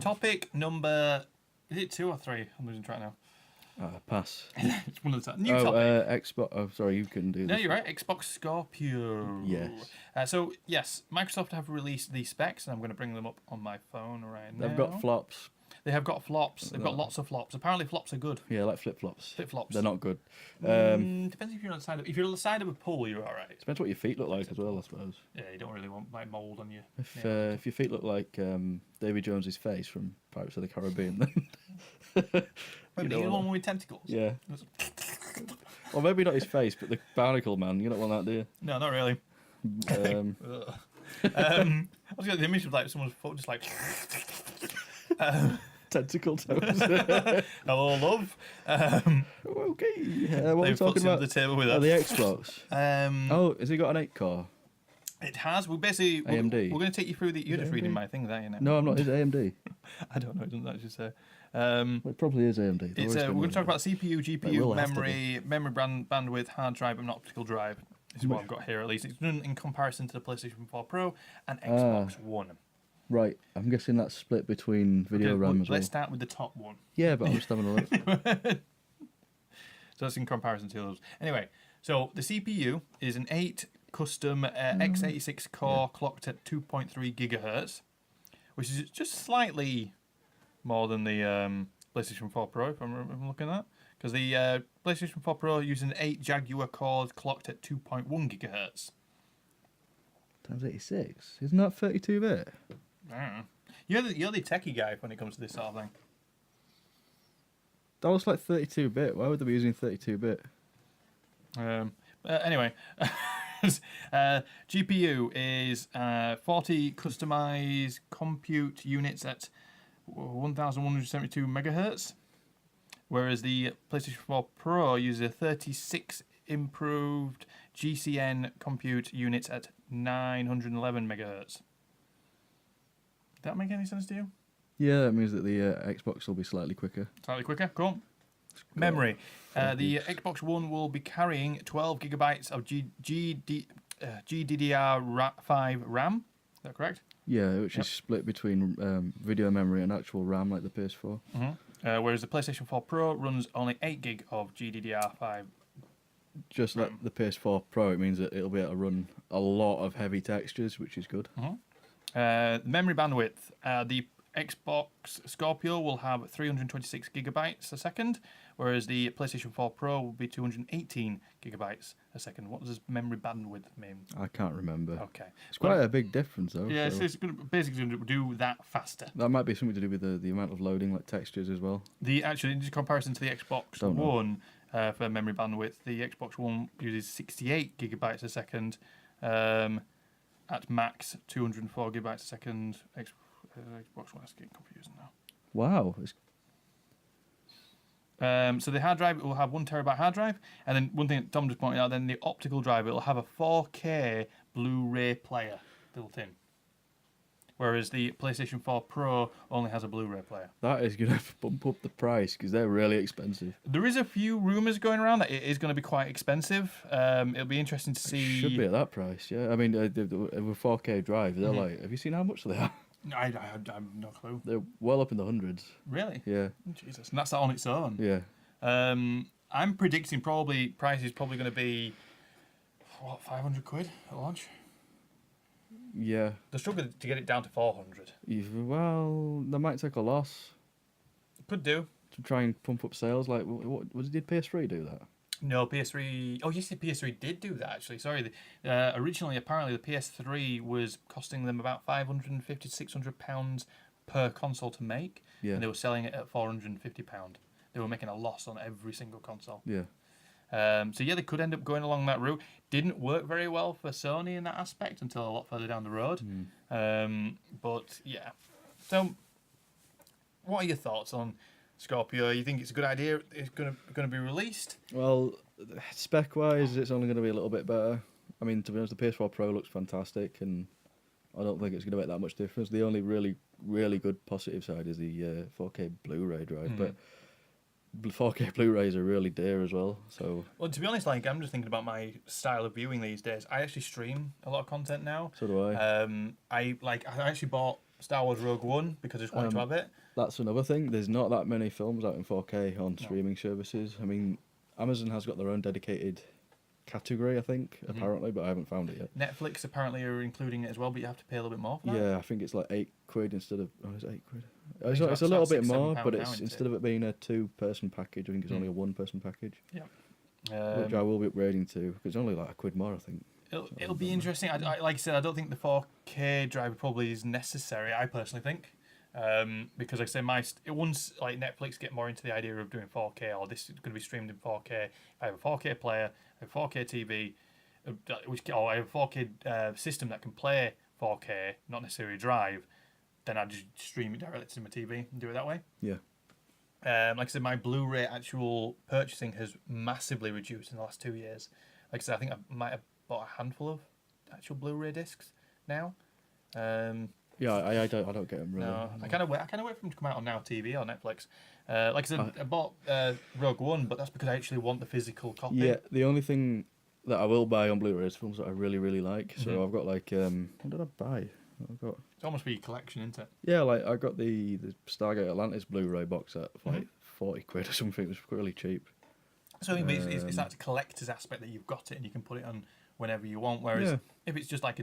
Topic number... Is it 2 or 3? I'm losing track now. Pass. It's one of the new topic. Xbox. Oh, sorry, you couldn't do this. No, you're right. Xbox Scorpio. Yes. So, yes, Microsoft have released these specs, and I'm going to bring them up on my phone right now. They've got flops. They have got flops. They've got lots of flops. Apparently, flops are good. Yeah, like flip-flops. Flip-flops. They're not good. Depends if you're on the side of... If you're on the side of a pool, you're all right. Depends what your feet look like as well, I suppose. Yeah, you don't really want like mould on you. If your feet look like Davy Jones's face from Pirates of the Caribbean, then... Maybe the one with tentacles. Yeah. Or maybe not his face, but the barnacle man. You don't want that, do you? No, not really. I was getting the image of like someone's foot just like... Tentacle toes. Hello, love. Okay. What are we talking about? The table with the Xbox. Has it got an 8-core? It has. We're basically... AMD. We're going to take you through the... You're just reading my thing there, you know. No, I'm not. Is it AMD? I don't know. It doesn't actually say. Well, it probably is AMD. We're going to talk about CPU, GPU, memory bandwidth, hard drive, and optical drive. This is what I've got here, at least. It's done in comparison to the PlayStation 4 Pro and Xbox One. Right. I'm guessing that's split between video RAM as well. Let's start with the top one. Yeah, but I'm just having a look. So that's in comparison to those. Anyway, so the CPU is an 8 custom x86 core clocked at 2.3 gigahertz, which is just slightly more than the PlayStation 4 Pro, if I'm looking at that. Because the PlayStation 4 Pro uses an 8 Jaguar cores clocked at 2.1 gigahertz. Times 86? Isn't that 32-bit? I don't know. You're the techie guy when it comes to this sort of thing. That was like 32-bit. Why would they be using 32-bit? Anyway, GPU is 40 customized compute units at 1,172 megahertz, whereas the PlayStation 4 Pro uses a 36 improved GCN compute units at 911 megahertz. Did that make any sense to you? Yeah, that means that the Xbox will be slightly quicker. Slightly quicker, cool. Memory. The Xbox One will be carrying 12 gigabytes of GDDR5 RAM. Is that correct? Yeah, which is split between video memory and actual RAM, like the PS4. Whereas the PlayStation 4 Pro runs only 8 gig of GDDR5. Just like the PS4 Pro, it means that it'll be able to run a lot of heavy textures, which is good. Memory bandwidth. The Xbox Scorpio will have 326 gigabytes a second, whereas the PlayStation 4 Pro will be 218 gigabytes a second. What does memory bandwidth mean? I can't remember. Okay. It's quite a big difference, though. Yeah, so it's basically going to do that faster. That might be something to do with the amount of loading, like textures as well. Actually, in comparison to the Xbox One, for memory bandwidth, the Xbox One uses 68 gigabytes a second, at max 204 gigabytes a second. Xbox One is getting confusing now. Wow. So the hard drive will have 1 terabyte hard drive, and then one thing that Tom just pointed out, then the optical drive, it will have a 4K Blu-ray player built in, whereas the PlayStation 4 Pro only has a Blu-ray player. That is going to bump up the price because they're really expensive. There is a few rumours going around that it is going to be quite expensive. It'll be interesting to see. It should be at that price, yeah. I mean, with 4K drive, they're like, have you seen how much they are? I have no clue. They're well up in the hundreds. Really? Yeah. Oh, Jesus, and that's on its own. Yeah. I'm predicting price is probably going to be, what, 500 quid at launch? Yeah. They're struggling to get it down to 400. Well, they might take a loss. Could do. To try and pump up sales. Like, what did PS3 do that? No, PS3... Oh, yes, the PS3 did do that, actually. Sorry. Originally, apparently, the PS3 was costing them about £550 to £600 per console to make. Yeah. And they were selling it at £450. They were making a loss on every single console. Yeah. So, yeah, they could end up going along that route. Didn't work very well for Sony in that aspect until a lot further down the road. But, yeah. So, what are your thoughts on Scorpio? You think it's a good idea? It's going to be released? Well, spec-wise, it's only going to be a little bit better. I mean, to be honest, the PS4 Pro looks fantastic, and I don't think it's going to make that much difference. The only really, really good positive side is the 4K Blu-ray drive, but 4K Blu-rays are really dear as well. So, well, to be honest, like I'm just thinking about my style of viewing these days. I actually stream a lot of content now. So do I. I actually bought Star Wars Rogue One because I just wanted to have it. That's another thing. There's not that many films out in 4K on streaming services. I mean, Amazon has got their own dedicated category, I think, apparently, but I haven't found it yet. Netflix apparently are including it as well, but you have to pay a little bit more for that. Yeah, I think it's like £8 instead of. Oh, is it £8? It's It's a little bit £6-7 more, but now, it's isn't instead it? of it being a 2-person package, I think it's only a 1-person package. Yeah. Which I will be upgrading to because it's only like £1 more, I think. It'll be interesting. Like I said, I don't think the 4K driver probably is necessary. I personally think, because like I say, once like Netflix get more into the idea of doing 4K or this is going to be streamed in 4K. If I have a 4K player, a 4K TV, or I have a 4K system that can play 4K, not necessarily drive, then I just stream it directly to my TV and do it that way. Yeah. Like I said, my Blu-ray actual purchasing has massively reduced in the last 2 years. Like I said, I think I might have bought a handful of actual Blu-ray discs now. Yeah, I don't get them really. No, I kind of wait for them to come out on Now TV or Netflix. Like I said, I bought Rogue One, but that's because I actually want the physical copy. Yeah, the only thing that I will buy on Blu-ray is films that I really, really like. So I've got like, what did I buy? It's almost for your collection, isn't it? Yeah, like I got the Stargate Atlantis Blu-ray box set for like £40 or something. It was really cheap. So I mean, it's that collector's aspect that you've got it and you can put it on whenever you want. Whereas if it's just like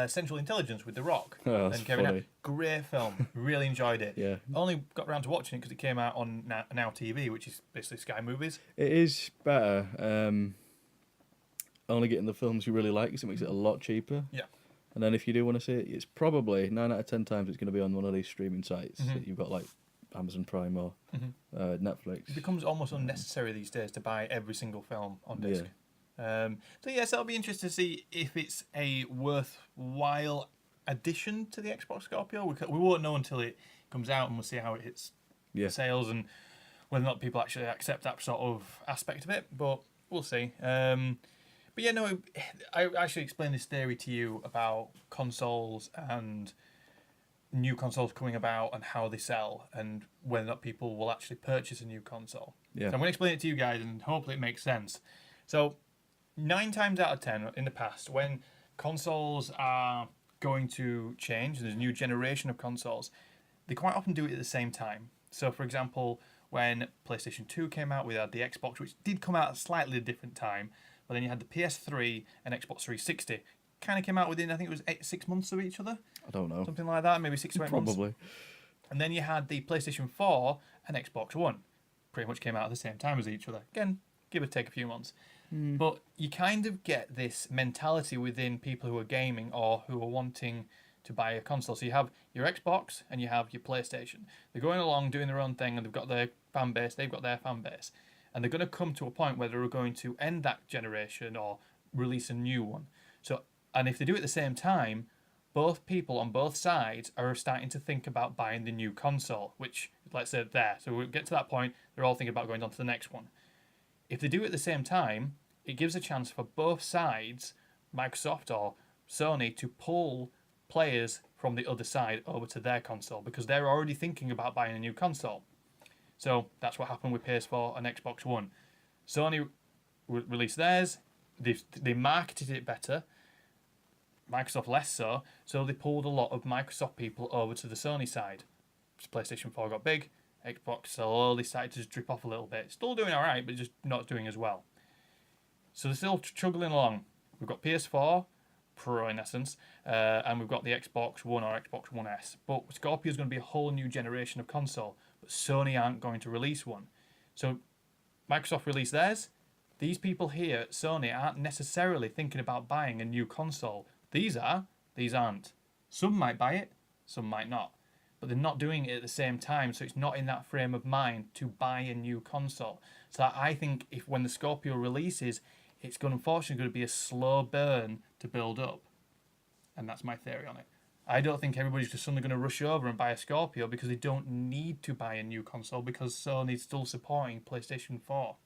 Central Intelligence with The Rock and Kevin Hart, great film, really enjoyed it. Yeah. Only got around to watching it because it came out on Now TV, which is basically Sky Movies. It is better. Only getting the films you really like because it makes it a lot cheaper. Yeah. And then if you do want to see it, it's probably 9 out of 10 times it's going to be on one of these streaming sites that you've got like Amazon Prime or Netflix. It becomes almost unnecessary these days to buy every single film on disc. So yes, that'll be interesting to see if it's a worthwhile addition to the Xbox Scorpio. We won't know until it comes out, and we'll see how it hits sales and whether or not people actually accept that sort of aspect of it. But we'll see. But yeah, no, I actually explained this theory to you about consoles and new consoles coming about and how they sell and whether or not people will actually purchase a new console. Yeah. So I'm going to explain it to you guys and hopefully it makes sense. So 9 times out of 10 in the past, when consoles are going to change and there's a new generation of consoles, they quite often do it at the same time. So for example, when PlayStation 2 came out, we had the Xbox, which did come out at a slightly different time, but then you had the PS3 and Xbox 360. Kind of came out within, I think it was 6 months of each other. I don't know. Something like that, maybe 6 to 8 months. Probably. And then you had the PlayStation 4 and Xbox One. Pretty much came out at the same time as each other. Again, give or take a few months. But you kind of get this mentality within people who are gaming or who are wanting to buy a console. So you have your Xbox and you have your PlayStation. They're going along doing their own thing and they've got their fan base, they've got their fan base. And they're going to come to a point where they're going to end that generation or release a new one. So, and if they do it at the same time, both people on both sides are starting to think about buying the new console, which, let's say, there. So we'll get to that point, they're all thinking about going on to the next one. If they do it at the same time, it gives a chance for both sides, Microsoft or Sony, to pull players from the other side over to their console because they're already thinking about buying a new console. So that's what happened with PS4 and Xbox One. Sony released theirs, they marketed it better, Microsoft less so, so they pulled a lot of Microsoft people over to the Sony side. PlayStation 4 got big, Xbox slowly started to drip off a little bit. Still doing alright, but just not doing as well. So they're still struggling along. We've got PS4 Pro in essence, and we've got the Xbox One or Xbox One S. But Scorpio is going to be a whole new generation of console, but Sony aren't going to release one. So Microsoft released theirs. These people here at Sony aren't necessarily thinking about buying a new console. These are, these aren't. Some might buy it, some might not. But they're not doing it at the same time, so it's not in that frame of mind to buy a new console. So I think if when the Scorpio releases, it's unfortunately going to be a slow burn to build up. And that's my theory on it. I don't think everybody's just suddenly going to rush over and buy a Scorpio because they don't need to buy a new console because Sony's still supporting PlayStation 4.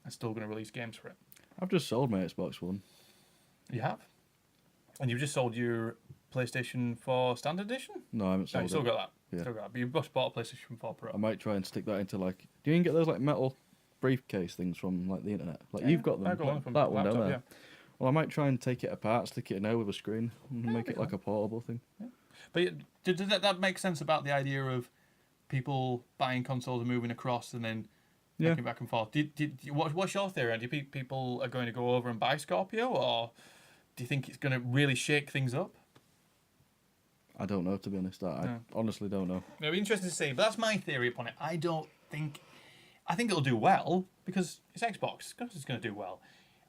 And still going to release games for it. I've just sold my Xbox One. You have? And you've just sold your PlayStation 4 Standard Edition? No, I haven't sold No, you it. still got that. Yeah. Still got that. But you've just bought a PlayStation 4 Pro. I might try and stick that into like. Do you even get those like metal briefcase things from like the internet? Like Yeah, you've got them. I got one from that one laptop, down there. Well, I might try and take it apart, stick it in there with a screen, and make it like a portable thing. Yeah. But does that make sense about the idea of people buying consoles and moving across and then making back and forth? What's your theory? Do you think people are going to go over and buy Scorpio, or do you think it's going to really shake things up? I don't know, to be honest. I honestly don't know. It'll be interesting to see, but that's my theory upon it. I think it'll do well because it's Xbox. Of course it's going to do well.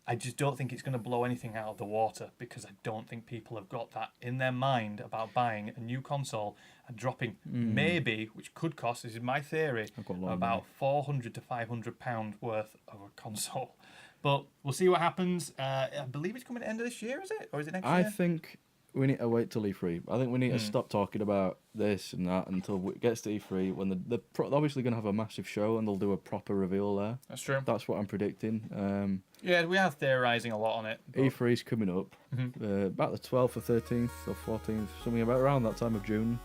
I just don't think it's going to blow anything out of the water because I don't think people have got that in their mind about buying a new console and dropping maybe, which could cost, this is my theory, about £400 to £500 worth of a console. But we'll see what happens. I believe it's coming at the end of this year, is it? Or is it next year? I think we need to wait till E3. I think we need to stop talking about this and that until it gets to E3, when they're obviously going to have a massive show and they'll do a proper reveal there. That's true. That's what I'm predicting. Yeah, we are theorising a lot on it. E3's coming up about the 12th or 13th or 14th, something about around that time of June.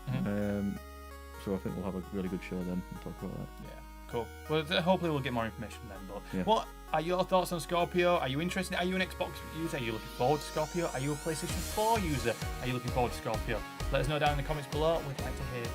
So I think we'll have a really good show then and talk about that. Yeah, cool. Well, hopefully we'll get more information then. But Yeah. what are your thoughts on Scorpio? Are you interested? Are you an Xbox user? Are you looking forward to Scorpio? Are you a PlayStation 4 user? Are you looking forward to Scorpio? Let us know down in the comments below. We'd like to hear